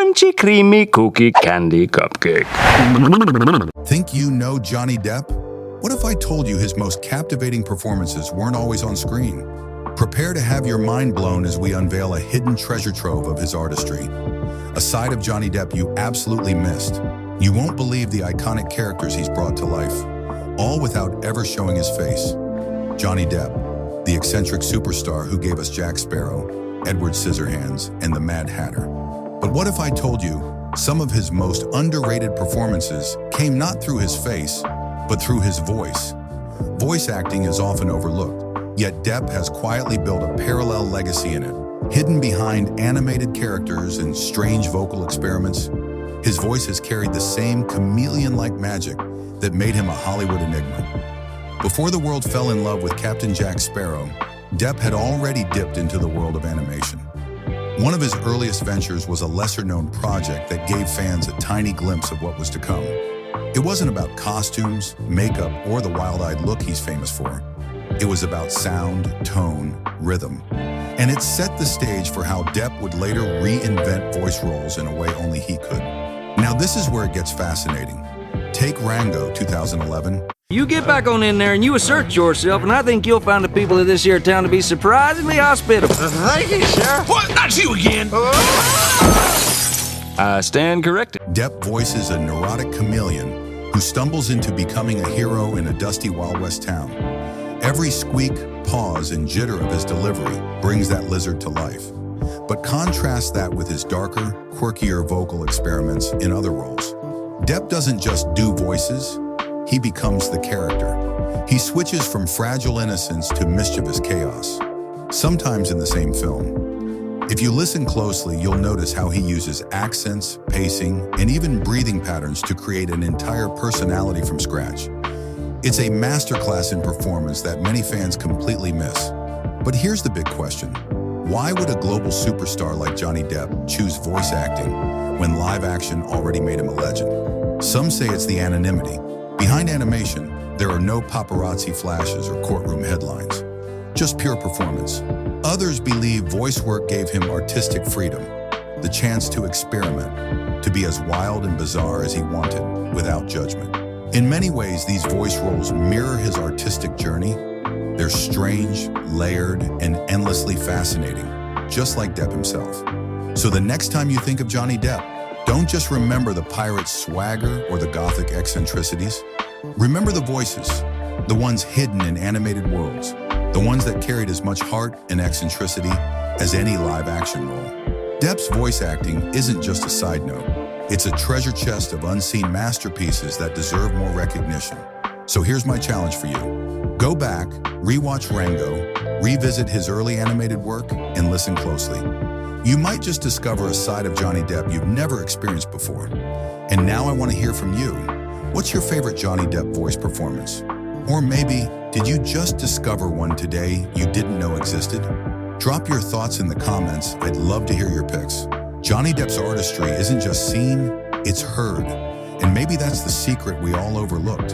crunchy, creamy cookie candy cupcake. Think you know Johnny Depp? What if I told you his most captivating performances weren't always on screen? Prepare to have your mind blown as we unveil a hidden treasure trove of his artistry. A side of Johnny Depp you absolutely missed. You won't believe the iconic characters he's brought to life, all without ever showing his face. Johnny Depp, the eccentric superstar who gave us Jack Sparrow, Edward Scissorhands, and the Mad Hatter. But what if I told you some of his most underrated performances came not through his face, but through his voice? Voice acting is often overlooked, yet Depp has quietly built a parallel legacy in it. Hidden behind animated characters and strange vocal experiments, his voice has carried the same chameleon-like magic that made him a Hollywood enigma. Before the world fell in love with Captain Jack Sparrow, Depp had already dipped into the world of animation. One of his earliest ventures was a lesser-known project that gave fans a tiny glimpse of what was to come. It wasn't about costumes, makeup, or the wild-eyed look he's famous for. It was about sound, tone, rhythm. And it set the stage for how Depp would later reinvent voice roles in a way only he could. Now this is where it gets fascinating. Take Rango, 2011. You get back on in there and you assert yourself, and I think you'll find the people of this here town to be surprisingly hospitable. Thank you, Sheriff. What? Not you again! I stand corrected. Depp voices a neurotic chameleon who stumbles into becoming a hero in a dusty Wild West town. Every squeak, pause, and jitter of his delivery brings that lizard to life. But contrast that with his darker, quirkier vocal experiments in other roles. Depp doesn't just do voices, he becomes the character. He switches from fragile innocence to mischievous chaos, sometimes in the same film. If you listen closely, you'll notice how he uses accents, pacing, and even breathing patterns to create an entire personality from scratch. It's a masterclass in performance that many fans completely miss. But here's the big question. Why would a global superstar like Johnny Depp choose voice acting when live action already made him a legend? Some say it's the anonymity. Behind animation, there are no paparazzi flashes or courtroom headlines, just pure performance. Others believe voice work gave him artistic freedom, the chance to experiment, to be as wild and bizarre as he wanted, without judgment. In many ways, these voice roles mirror his artistic journey. They're strange, layered, and endlessly fascinating, just like Depp himself. So the next time you think of Johnny Depp, don't just remember the pirate's swagger or the gothic eccentricities. Remember the voices, the ones hidden in animated worlds, the ones that carried as much heart and eccentricity as any live-action role. Depp's voice acting isn't just a side note. It's a treasure chest of unseen masterpieces that deserve more recognition. So here's my challenge for you. Go back, rewatch Rango, revisit his early animated work, and listen closely. You might just discover a side of Johnny Depp you've never experienced before. And now I want to hear from you. What's your favorite Johnny Depp voice performance? Or maybe, did you just discover one today you didn't know existed? Drop your thoughts in the comments. I'd love to hear your picks. Johnny Depp's artistry isn't just seen, it's heard. And maybe that's the secret we all overlooked.